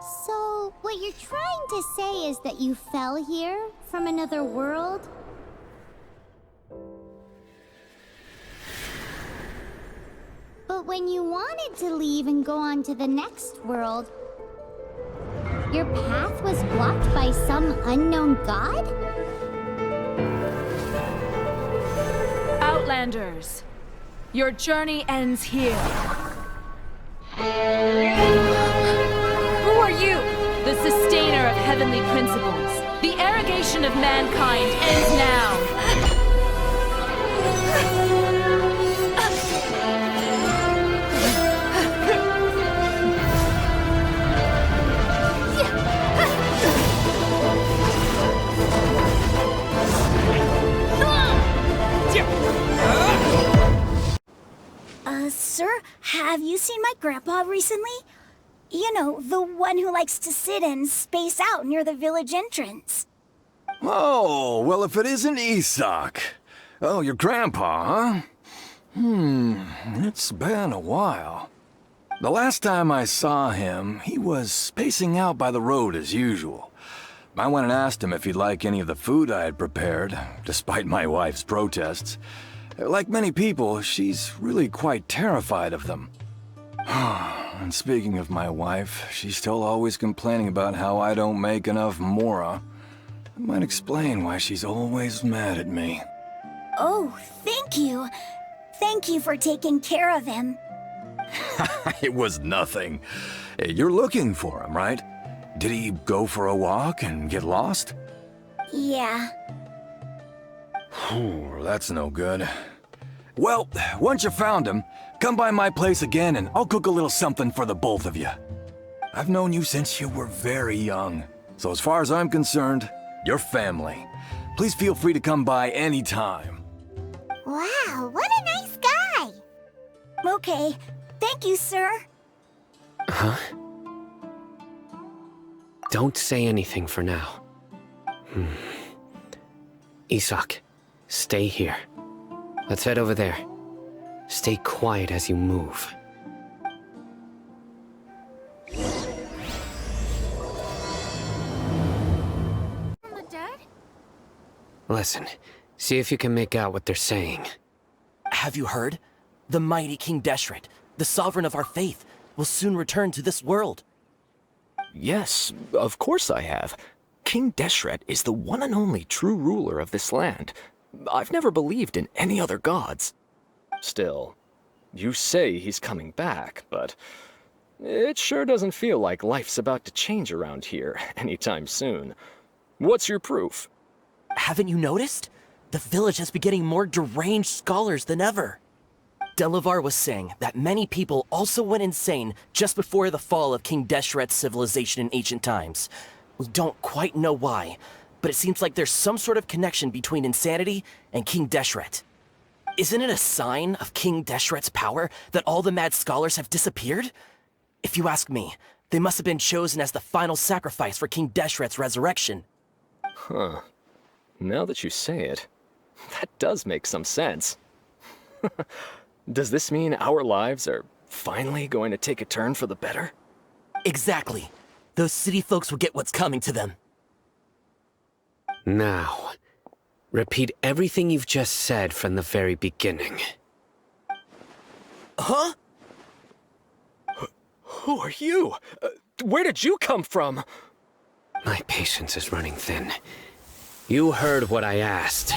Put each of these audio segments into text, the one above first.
So, what you're trying to say is that you fell here from another world? But when you wanted to leave and go on to the next world, your path was blocked by some unknown god? Outlanders, your journey ends here. Who are you? The sustainer of heavenly principles. The arrogation of mankind ends now. Sir, have you seen my grandpa recently? You know, the one who likes to sit and space out near the village entrance. Oh, well, if it isn't Isak. Oh, your grandpa, huh? It's been a while. The last time I saw him, he was spacing out by the road as usual. I went and asked him if he'd like any of the food I had prepared, despite my wife's protests. Like many people, she's really quite terrified of them. And speaking of my wife, she's still always complaining about how I don't make enough mora. That might explain why she's always mad at me. Oh, thank you. Thank you for taking care of him. It was nothing. You're looking for him, right? Did he go for a walk and get lost? Yeah. That's no good. Well, once you found him, come by my place again and I'll cook a little something for the both of you. I've known you since you were very young, so as far as I'm concerned, you're family. Please feel free to come by anytime. Wow, what a nice guy! Okay. Thank you, sir. Huh? Don't say anything for now. Isak, stay here. Let's head over there. Stay quiet as you move. Listen, see if you can make out what they're saying. Have you heard? The mighty King Deshret, the sovereign of our faith, will soon return to this world. Yes, of course I have. King Deshret is the one and only true ruler of this land. I've never believed in any other gods. Still, you say he's coming back, but it sure doesn't feel like life's about to change around here anytime soon. What's your proof? Haven't you noticed? The village has been getting more deranged scholars than ever. Delavar was saying that many people also went insane just before the fall of King Deshret's civilization in ancient times. We don't quite know why, but it seems like there's some sort of connection between insanity and King Deshret. Isn't it a sign of King Deshret's power that all the mad scholars have disappeared? If you ask me, they must have been chosen as the final sacrifice for King Deshret's resurrection. Huh. Now that you say it, that does make some sense. Does this mean our lives are finally going to take a turn for the better? Exactly. Those city folks will get what's coming to them. Now, repeat everything you've just said from the very beginning. Huh? Who are you? Where did you come from? My patience is running thin. You heard what I asked.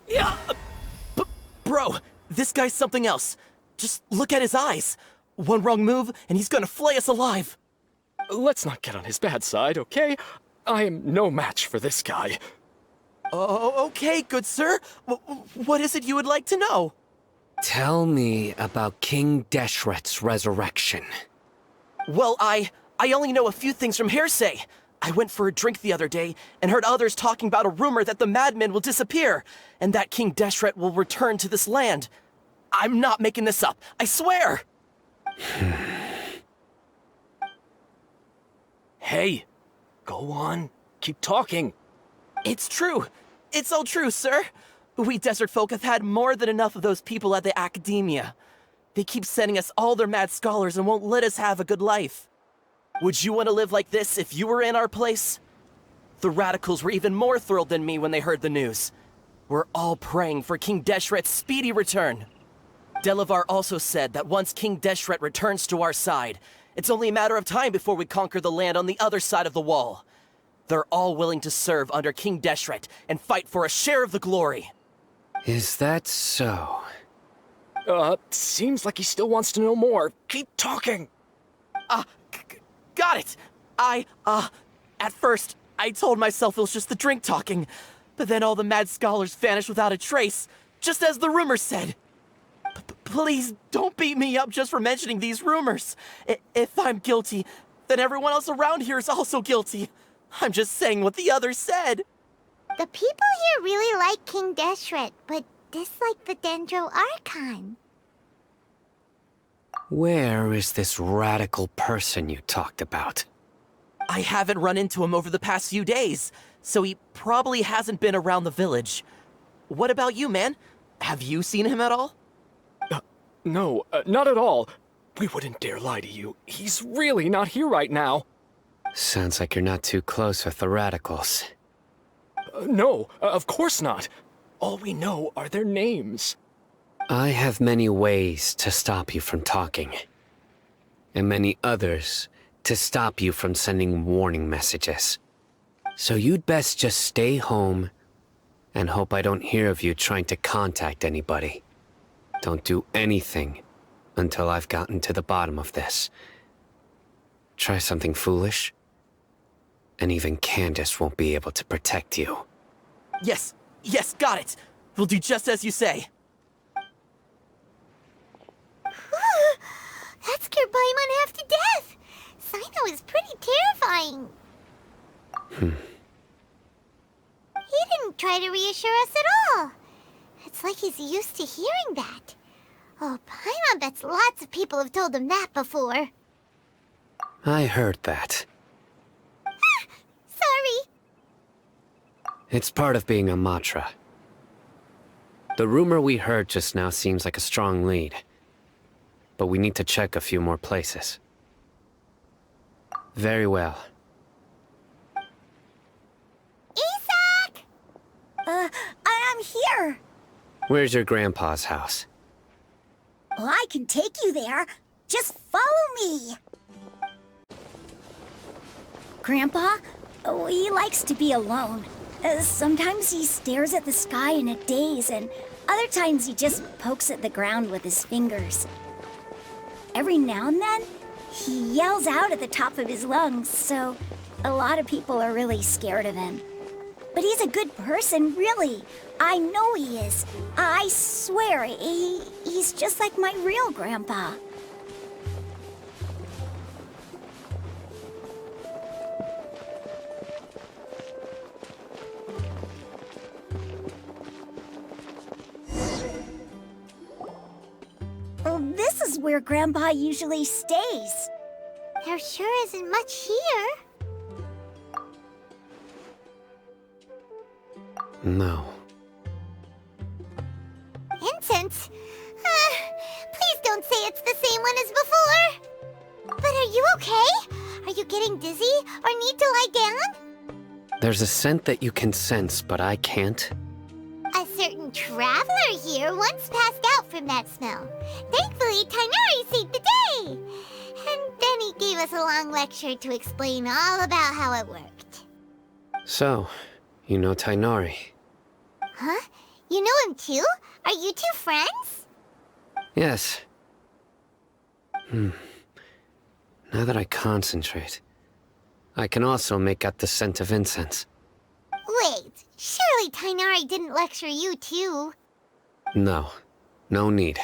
Yeah! Bro, this guy's something else. Just look at his eyes. One wrong move, and he's gonna flay us alive. Let's not get on his bad side, okay? I am no match for this guy. Oh, okay, good sir. What is it you would like to know? Tell me about King Deshret's resurrection. Well, I only know a few things from hearsay. I went for a drink the other day and heard others talking about a rumor that the madmen will disappear and that King Deshret will return to this land. I'm not making this up, I swear! Hey, go on. Keep talking. It's true. It's all true, sir. We desert folk have had more than enough of those people at the academia. They keep sending us all their mad scholars and won't let us have a good life. Would you want to live like this if you were in our place? The radicals were even more thrilled than me when they heard the news. We're all praying for King Deshret's speedy return. Delavar also said that once King Deshret returns to our side, it's only a matter of time before we conquer the land on the other side of the wall. They're all willing to serve under King Deshret and fight for a share of the glory. Is that so? Seems like he still wants to know more. Keep talking. Got it! At first, I told myself it was just the drink talking, but then all the mad scholars vanished without a trace, just as the rumors said. Please don't beat me up just for mentioning these rumors. If I'm guilty, then everyone else around here is also guilty. I'm just saying what the others said. The people here really like King Deshret, but dislike the Dendro Archon. Where is this radical person you talked about? I haven't run into him over the past few days, so he probably hasn't been around the village. What about you, man? Have you seen him at all? No, not at all. We wouldn't dare lie to you. He's really not here right now. Sounds like you're not too close with the radicals. No, of course not. All we know are their names. I have many ways to stop you from talking. And many others to stop you from sending warning messages. So you'd best just stay home and hope I don't hear of you trying to contact anybody. Don't do anything until I've gotten to the bottom of this. Try something foolish, and even Candace won't be able to protect you. Yes, got it. We'll do just as you say. That scared Paimon half to death. Sino is pretty terrifying. He didn't try to reassure us at all. It's like he's used to hearing that. Oh, Paimon bets lots of people have told him that before. I heard that. Sorry. It's part of being a Matra. The rumor we heard just now seems like a strong lead. But we need to check a few more places. Very well. Isak! I'm here. Where's your grandpa's house? Well, I can take you there. Just follow me. Grandpa? Oh, he likes to be alone. Sometimes he stares at the sky in a daze, and other times he just pokes at the ground with his fingers. Every now and then, he yells out at the top of his lungs, so a lot of people are really scared of him. But he's a good person, really. I know he is. I swear, he's just like my real grandpa. Well, this is where Grandpa usually stays. There sure isn't much here. No. Incense? Please don't say it's the same one as before. But are you okay? Are you getting dizzy or need to lie down? There's a scent that you can sense, but I can't. A certain traveler here once passed out from that smell. Thankfully, Tainari saved the day. And then he gave us a long lecture to explain all about how it worked. So, you know Tainari? Huh? You know him too? Are you two friends? Yes. Now that I concentrate, I can also make out the scent of incense. Wait, surely Tainari didn't lecture you too? No. No need.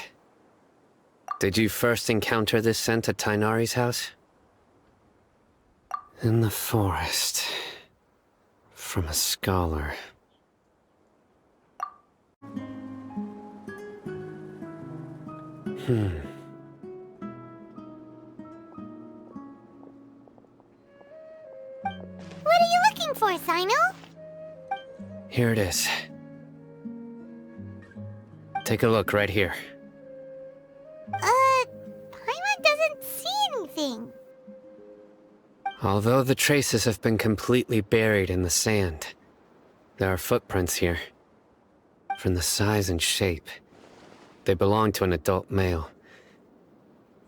Did you first encounter this scent at Tainari's house? In the forest. From a scholar. What are you looking for, Sino? Here it is. Take a look right here. Although the traces have been completely buried in the sand, there are footprints here. From the size and shape, they belong to an adult male.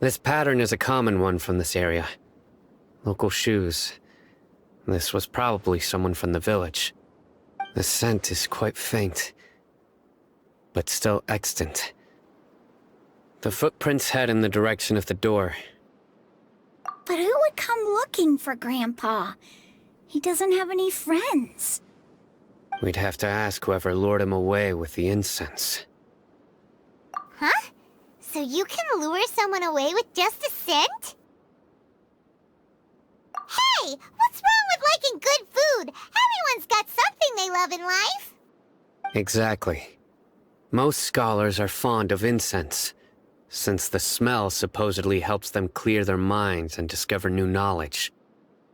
This pattern is a common one from this area. Local shoes. This was probably someone from the village. The scent is quite faint, but still extant. The footprints head in the direction of the door. But who would come looking for Grandpa? He doesn't have any friends. We'd have to ask whoever lured him away with the incense. Huh? So you can lure someone away with just a scent? Hey! What's wrong with liking good food? Everyone's got something they love in life. Exactly. Most scholars are fond of incense, since the smell supposedly helps them clear their minds and discover new knowledge.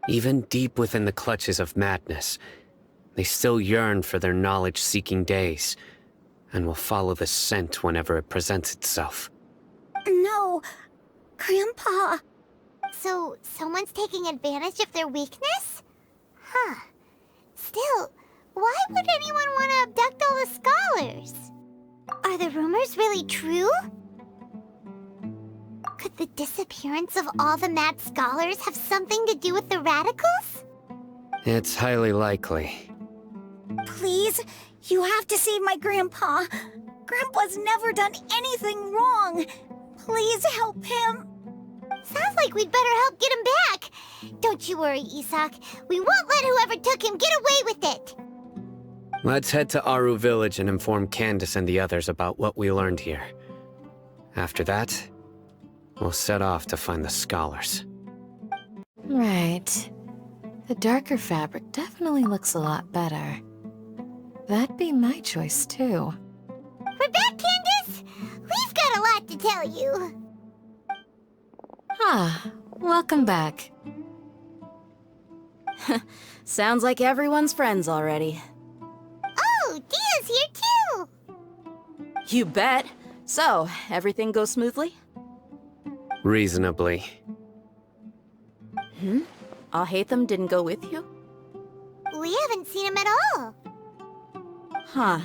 Even deep within the clutches of madness, they still yearn for their knowledge-seeking days, and will follow the scent whenever it presents itself. No, Grandpa. So, someone's taking advantage of their weakness? Huh. Still, why would anyone want to abduct all the scholars? Are the rumors really true? Could the disappearance of all the mad scholars have something to do with the radicals? It's highly likely. Please, you have to save my Grandpa. Grandpa's never done anything wrong. Please help him. Sounds like we'd better help get him back. Don't you worry, Isak. We won't let whoever took him get away with it. Let's head to Aru Village and inform Candace and the others about what we learned here. After that, we'll set off to find the scholars. Right. The darker fabric definitely looks a lot better. That'd be my choice, too. We're back, Candace! We've got a lot to tell you. Ah, welcome back. Sounds like everyone's friends already. Oh, Dia's here too! You bet. So, everything goes smoothly? Reasonably. Alhaitham didn't go with you? We haven't seen him at all. Huh.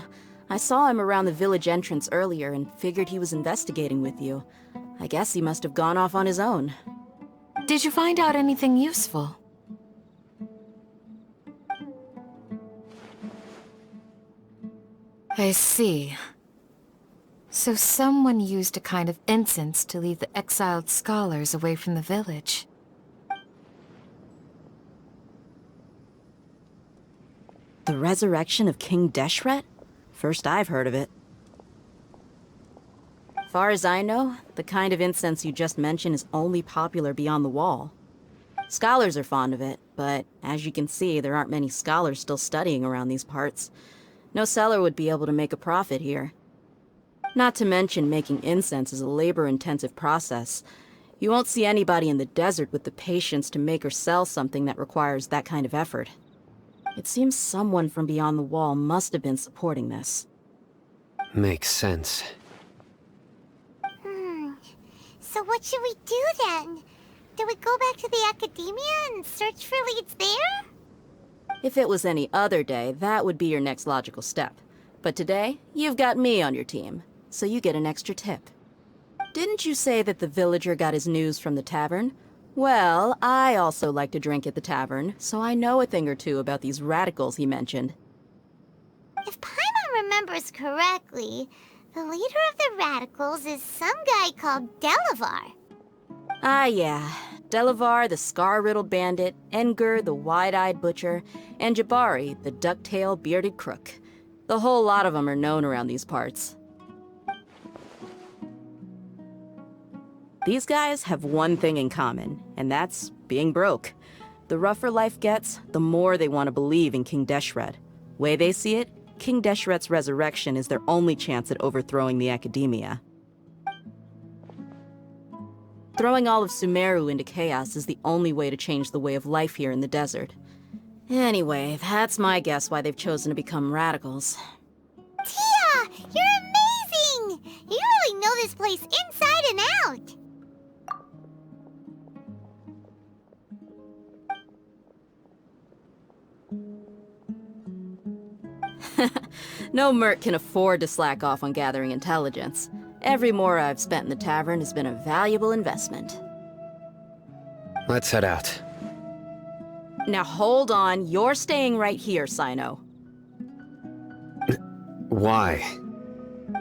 I saw him around the village entrance earlier and figured he was investigating with you. I guess he must have gone off on his own. Did you find out anything useful? I see. So someone used a kind of incense to lead the exiled scholars away from the village. The resurrection of King Deshret? First I've heard of it. Far as I know, the kind of incense you just mentioned is only popular beyond the wall. Scholars are fond of it, but as you can see, there aren't many scholars still studying around these parts. No seller would be able to make a profit here. Not to mention making incense is a labor-intensive process. You won't see anybody in the desert with the patience to make or sell something that requires that kind of effort. It seems someone from beyond the wall must have been supporting this. Makes sense. So what should we do then? Do we go back to the academia and search for leads there? If it was any other day, that would be your next logical step. But today, you've got me on your team, so you get an extra tip. Didn't you say that the villager got his news from the tavern? Well, I also like to drink at the tavern, so I know a thing or two about these radicals he mentioned. If Paimon remembers correctly, the leader of the radicals is some guy called Delavar. Ah, yeah. Delavar, the scar-riddled bandit, Engur, the wide-eyed butcher, and Jabari, the duck-tailed bearded crook. The whole lot of them are known around these parts. These guys have one thing in common, and that's being broke. The rougher life gets, the more they want to believe in King Deshret. Way they see it, King Deshret's resurrection is their only chance at overthrowing the academia. Throwing all of Sumeru into chaos is the only way to change the way of life here in the desert. Anyway, that's my guess why they've chosen to become radicals. Tia! You're amazing! You really know this place inside and out! No merc can afford to slack off on gathering intelligence. Every more I've spent in the tavern has been a valuable investment. Let's head out. Now hold on, you're staying right here, Sino. Why?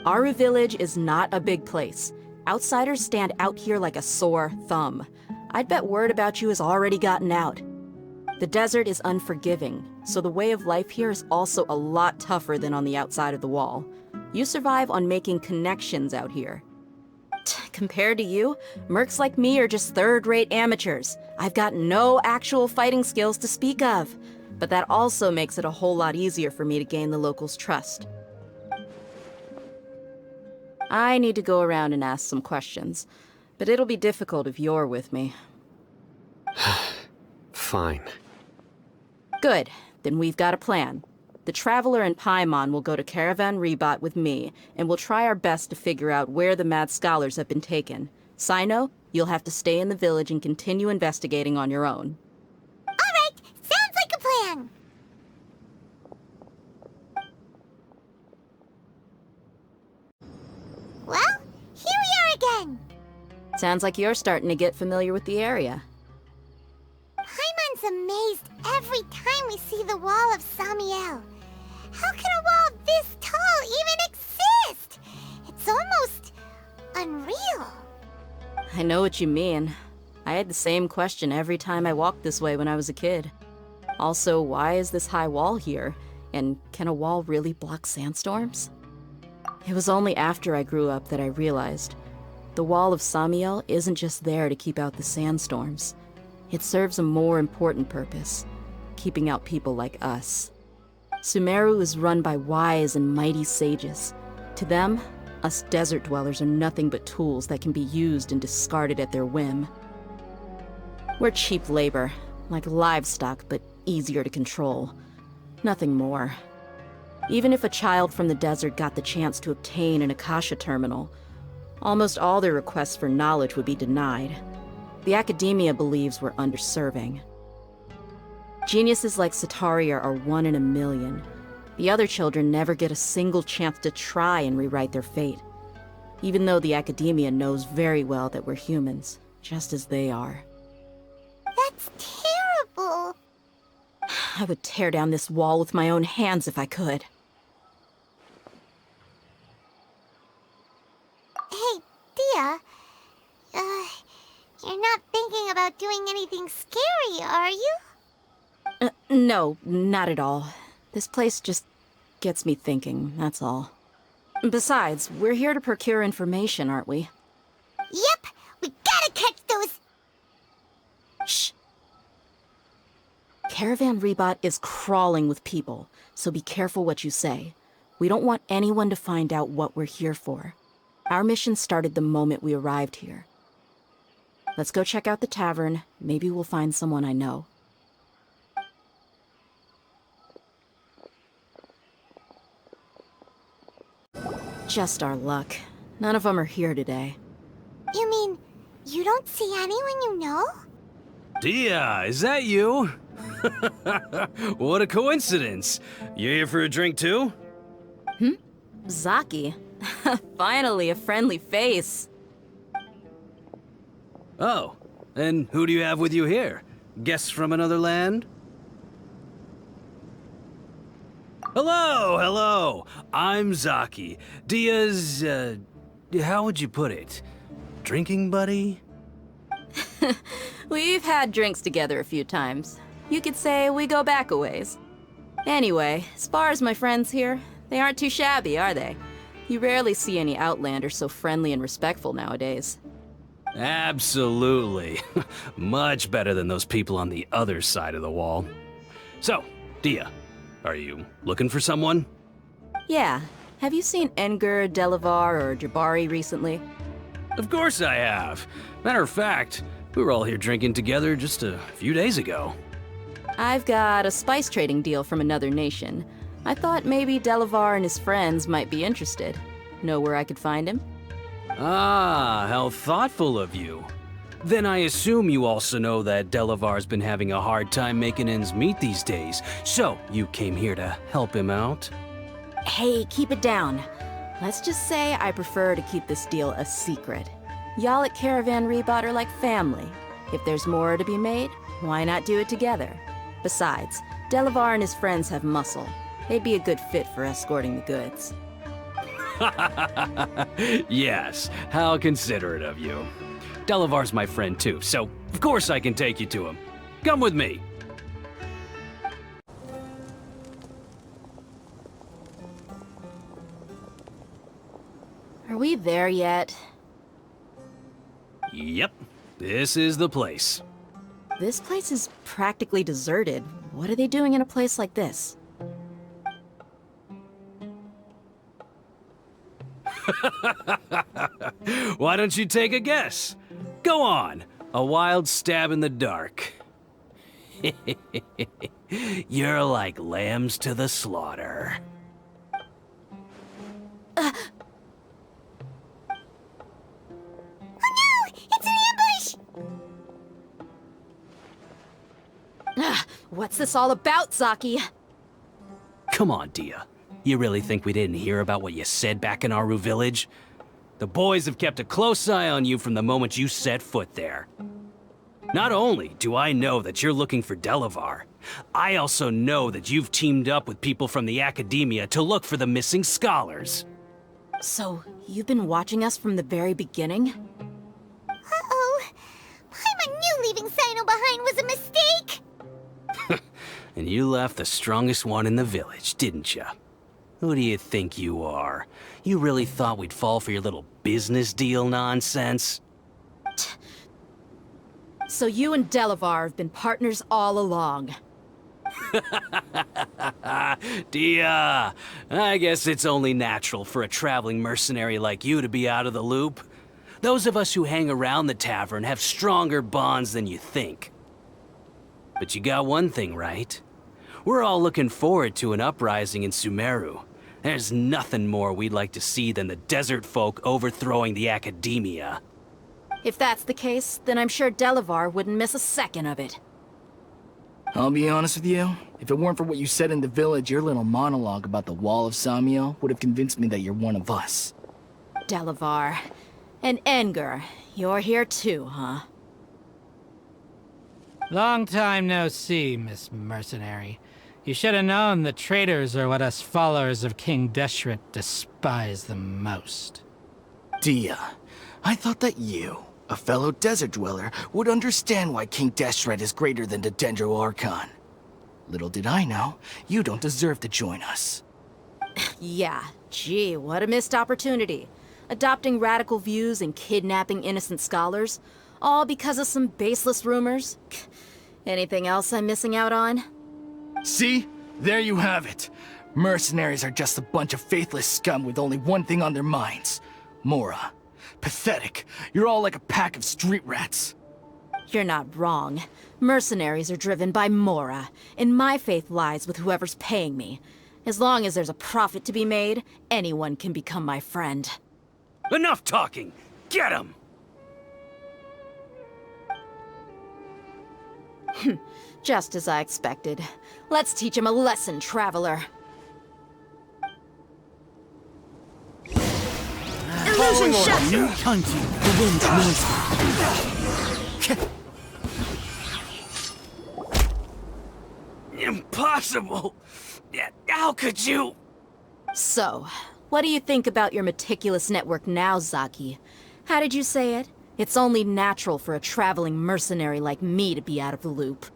Aru Village is not a big place. Outsiders stand out here like a sore thumb. I'd bet word about you has already gotten out. The desert is unforgiving, so the way of life here is also a lot tougher than on the outside of the wall. You survive on making connections out here. Compared to you, mercs like me are just third-rate amateurs. I've got no actual fighting skills to speak of. But that also makes it a whole lot easier for me to gain the locals' trust. I need to go around and ask some questions, but it'll be difficult if you're with me. Fine. Good, then we've got a plan. The Traveler and Paimon will go to Caravan Rebot with me, and we'll try our best to figure out where the mad scholars have been taken. Sino, you'll have to stay in the village and continue investigating on your own. Alright, sounds like a plan. Well, here we are again. Sounds like you're starting to get familiar with the area. Paimon's amazed every time we see the wall of Samiel. How can a wall this tall even exist? It's almost unreal. I know what you mean. I had the same question every time I walked this way when I was a kid. Also, why is this high wall here? And can a wall really block sandstorms? It was only after I grew up that I realized the wall of Samiel isn't just there to keep out the sandstorms. It serves a more important purpose, keeping out people like us. Sumeru is run by wise and mighty sages. To them, us desert dwellers are nothing but tools that can be used and discarded at their whim. We're cheap labor, like livestock, but easier to control. Nothing more. Even if a child from the desert got the chance to obtain an Akasha terminal, almost all their requests for knowledge would be denied. The academia believes we're underserving. Geniuses like Sataria are 1 in a million. The other children never get a single chance to try and rewrite their fate, even though the academia knows very well that we're humans, just as they are. That's terrible. I would tear down this wall with my own hands if I could. Hey, Dia. You're not thinking about doing anything scary, are you? No, not at all. This place just gets me thinking, that's all. Besides, we're here to procure information, aren't we? Yep, we gotta catch those... Shh. Caravan Rebot is crawling with people, so be careful what you say. We don't want anyone to find out what we're here for. Our mission started the moment we arrived here. Let's go check out the tavern. Maybe we'll find someone I know. Just our luck. None of them are here today. You mean, you don't see anyone you know? Dia, is that you? What a coincidence. You here for a drink too? Zaki. Finally, a friendly face. Oh, and who do you have with you here? Guests from another land? Hello, hello. I'm Zaki. Dia's, how would you put it? Drinking buddy? We've had drinks together a few times. You could say we go back a ways. Anyway, as far as my friends here, they aren't too shabby, are they? You rarely see any Outlanders so friendly and respectful nowadays. Absolutely. Much better than those people on the other side of the wall. So, Dia, are you looking for someone? Yeah. Have you seen Enger, Delavar, or Jabari recently? Of course I have. Matter of fact, we were all here drinking together just a few days ago. I've got a spice trading deal from another nation. I thought maybe Delavar and his friends might be interested. Know where I could find him? Ah, how thoughtful of you. Then I assume you also know that Delavar's been having a hard time making ends meet these days, so you came here to help him out? Hey, keep it down. Let's just say I prefer to keep this deal a secret. Y'all at Caravan Rebot are like family. If there's more to be made, why not do it together? Besides, Delavar and his friends have muscle. They'd be a good fit for escorting the goods. Yes, how considerate of you. Delavar's my friend too, so of course I can take you to him. Come with me. Are we there yet? Yep, this is the place. This place is practically deserted. What are they doing in a place like this? Why don't you take a guess? Go on, a wild stab in the dark. You're like lambs to the slaughter. It's an ambush! What's this all about, Zaki? Come on, Dia. You really think we didn't hear about what you said back in Aru village? The boys have kept a close eye on you from the moment you set foot there. Not only do I know that you're looking for Delavar, I also know that you've teamed up with people from the academia to look for the missing scholars. So, you've been watching us from the very beginning? Uh-oh. Paimon knew leaving Sino behind was a mistake! And you left the strongest one in the village, didn't you? Who do you think you are? You really thought we'd fall for your little business deal nonsense? So you and Delavar have been partners all along. Dia, I guess it's only natural for a traveling mercenary like you to be out of the loop. Those of us who hang around the tavern have stronger bonds than you think. But you got one thing right. We're all looking forward to an uprising in Sumeru. There's nothing more we'd like to see than the desert folk overthrowing the academia. If that's the case, then I'm sure Delavar wouldn't miss a second of it. I'll be honest with you. If it weren't for what you said in the village, your little monologue about the Wall of Samiel would have convinced me that you're one of us. Delavar. And Engar, you're here too, huh? Long time no see, Miss Mercenary. You should have known the traitors are what us followers of King Deshret despise the most. Dia, I thought that you, a fellow desert dweller, would understand why King Deshret is greater than the Dendro Archon. Little did I know, you don't deserve to join us. Yeah, gee, what a missed opportunity. Adopting radical views and kidnapping innocent scholars, all because of some baseless rumors. Anything else I'm missing out on? See? There you have it. Mercenaries are just a bunch of faithless scum with only one thing on their minds. Mora. Pathetic. You're all like a pack of street rats. You're not wrong. Mercenaries are driven by Mora, and my faith lies with whoever's paying me. As long as there's a profit to be made, anyone can become my friend. Enough talking! Get him! Just as I expected. Let's teach him a lesson, traveler. Illusion shot! New hunting. The wind knows. Impossible! How could you? So, what do you think about your meticulous network now, Zaki? How did you say it? It's only natural for a traveling mercenary like me to be out of the loop.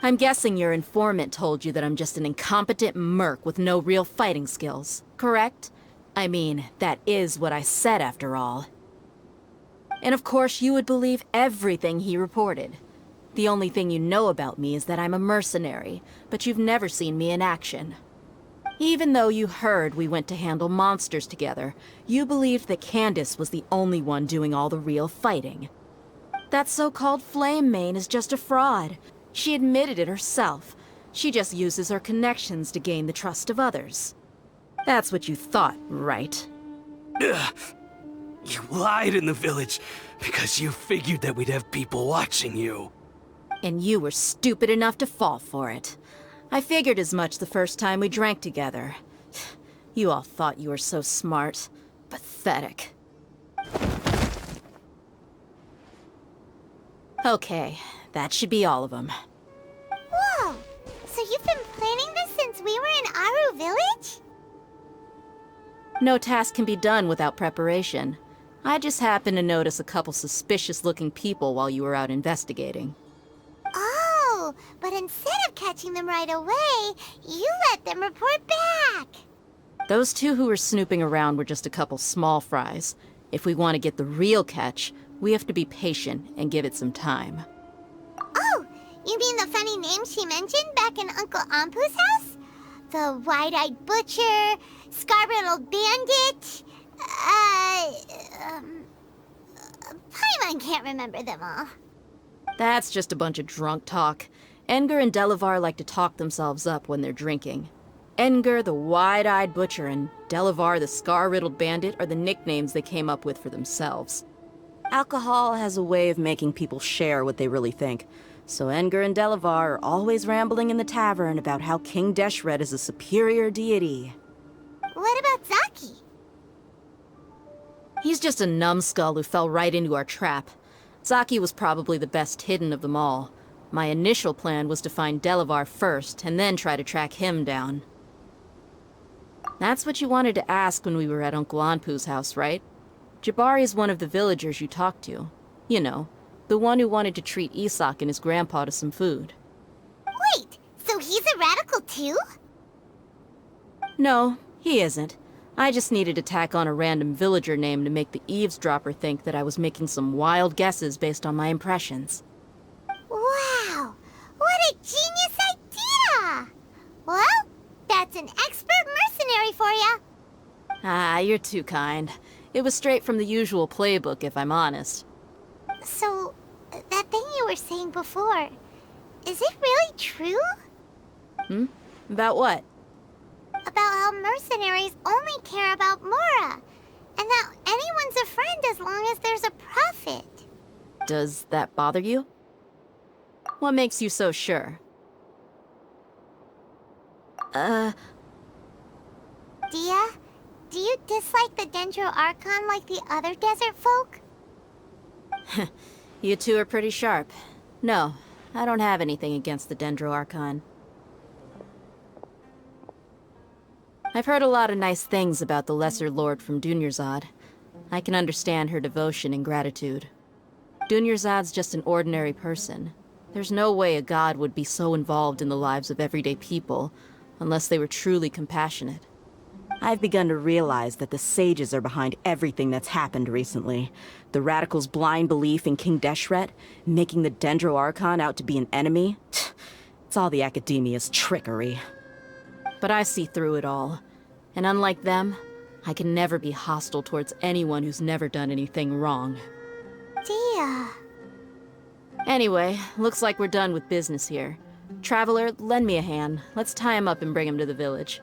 I'm guessing your informant told you that I'm just an incompetent merc with no real fighting skills, correct? I mean, that is what I said after all. And of course you would believe everything he reported. The only thing you know about me is that I'm a mercenary, but you've never seen me in action. Even though you heard we went to handle monsters together, you believed that Candace was the only one doing all the real fighting. That so-called Flame Mane is just a fraud. She admitted it herself. She just uses her connections to gain the trust of others. That's what you thought, right? Ugh. You lied in the village because you figured that we'd have people watching you. And you were stupid enough to fall for it. I figured as much the first time we drank together. You all thought you were so smart. Pathetic. Okay, that should be all of them. Whoa! So you've been planning this since we were in Aru Village? No task can be done without preparation. I just happened to notice a couple suspicious-looking people while you were out investigating. Oh, but instead of catching them right away, you let them report back. Those two who were snooping around were just a couple small fries. If we want to get the real catch, we have to be patient and give it some time. Oh, you mean the funny name she mentioned back in Uncle Ampu's house? The wide-eyed butcher, scar-riddled bandit, Paimon can't remember them all. That's just a bunch of drunk talk. Edgar and Delavar like to talk themselves up when they're drinking. Edgar, the wide-eyed butcher, and Delavar, the scar-riddled bandit, are the nicknames they came up with for themselves. Alcohol has a way of making people share what they really think, so Edgar and Delavar are always rambling in the tavern about how King Deshret is a superior deity. What about Zaki? He's just a numbskull who fell right into our trap. Zaki was probably the best hidden of them all. My initial plan was to find Delavar first, and then try to track him down. That's what you wanted to ask when we were at Uncle Anpu's house, right? Jabari is one of the villagers you talked to. You know, the one who wanted to treat Isak and his grandpa to some food. Wait, so he's a radical too? No, he isn't. I just needed to tack on a random villager name to make the eavesdropper think that I was making some wild guesses based on my impressions. Wow, what a genius idea! Well, that's an expert mercenary for you. Ah, you're too kind. It was straight from the usual playbook, if I'm honest. So, that thing you were saying before, is it really true? About what? About how mercenaries only care about Mora, and that anyone's a friend as long as there's a profit. Does that bother you? What makes you so sure? Dia, do you dislike the Dendro Archon like the other desert folk? You two are pretty sharp. No, I don't have anything against the Dendro Archon. I've heard a lot of nice things about the Lesser Lord from Dunyarzad. I can understand her devotion and gratitude. Dunyarzad's just an ordinary person. There's no way a god would be so involved in the lives of everyday people, unless they were truly compassionate. I've begun to realize that the sages are behind everything that's happened recently. The radicals' blind belief in King Deshret, making the Dendro Archon out to be an enemy. It's all the academia's trickery. But I see through it all. And unlike them, I can never be hostile towards anyone who's never done anything wrong. Dia. Anyway, looks like we're done with business here. Traveler, lend me a hand. Let's tie him up and bring him to the village.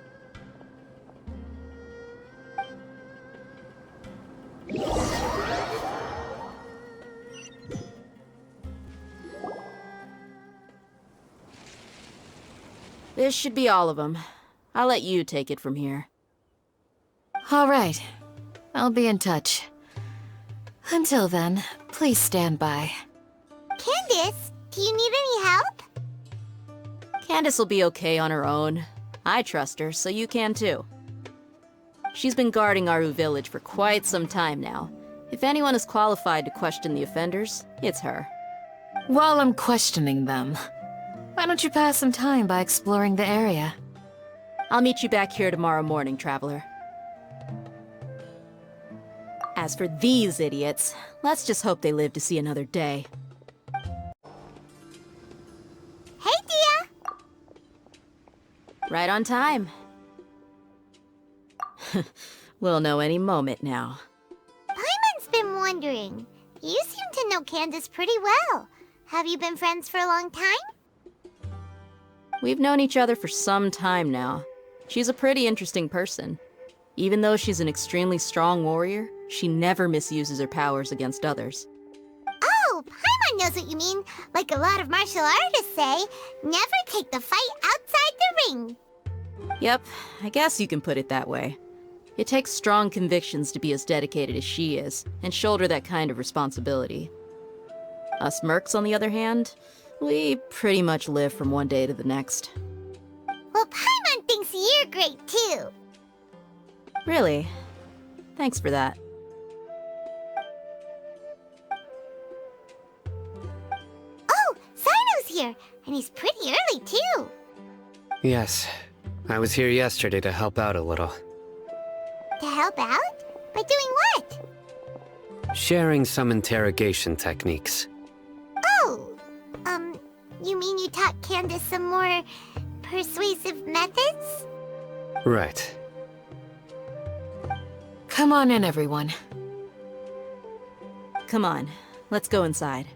This should be all of them. I'll let you take it from here. All right. I'll be in touch. Until then, please stand by. Candace, do you need any help? Candace will be okay on her own. I trust her, so you can too. She's been guarding Aru Village for quite some time now. If anyone is qualified to question the offenders, it's her. While I'm questioning them, why don't you pass some time by exploring the area? I'll meet you back here tomorrow morning, Traveler. As for these idiots, let's just hope they live to see another day. Hey, Dia! Right on time. We'll know any moment now. Paimon's been wondering. You seem to know Candace pretty well. Have you been friends for a long time? We've known each other for some time now. She's a pretty interesting person. Even though she's an extremely strong warrior, she never misuses her powers against others. Oh, Paimon knows what you mean. Like a lot of martial artists say, never take the fight outside the ring. Yep, I guess you can put it that way. It takes strong convictions to be as dedicated as she is, and shoulder that kind of responsibility. Us mercs, on the other hand, we pretty much live from one day to the next. Well, Paimon thinks you're great too. Really? Thanks for that. Oh, Sino's here, and he's pretty early too. Yes, I was here yesterday to help out a little. To help out? By doing what? Sharing some interrogation techniques. Oh, you mean you taught Candace some more persuasive methods? Right. Come on in, everyone. Come on, let's go inside.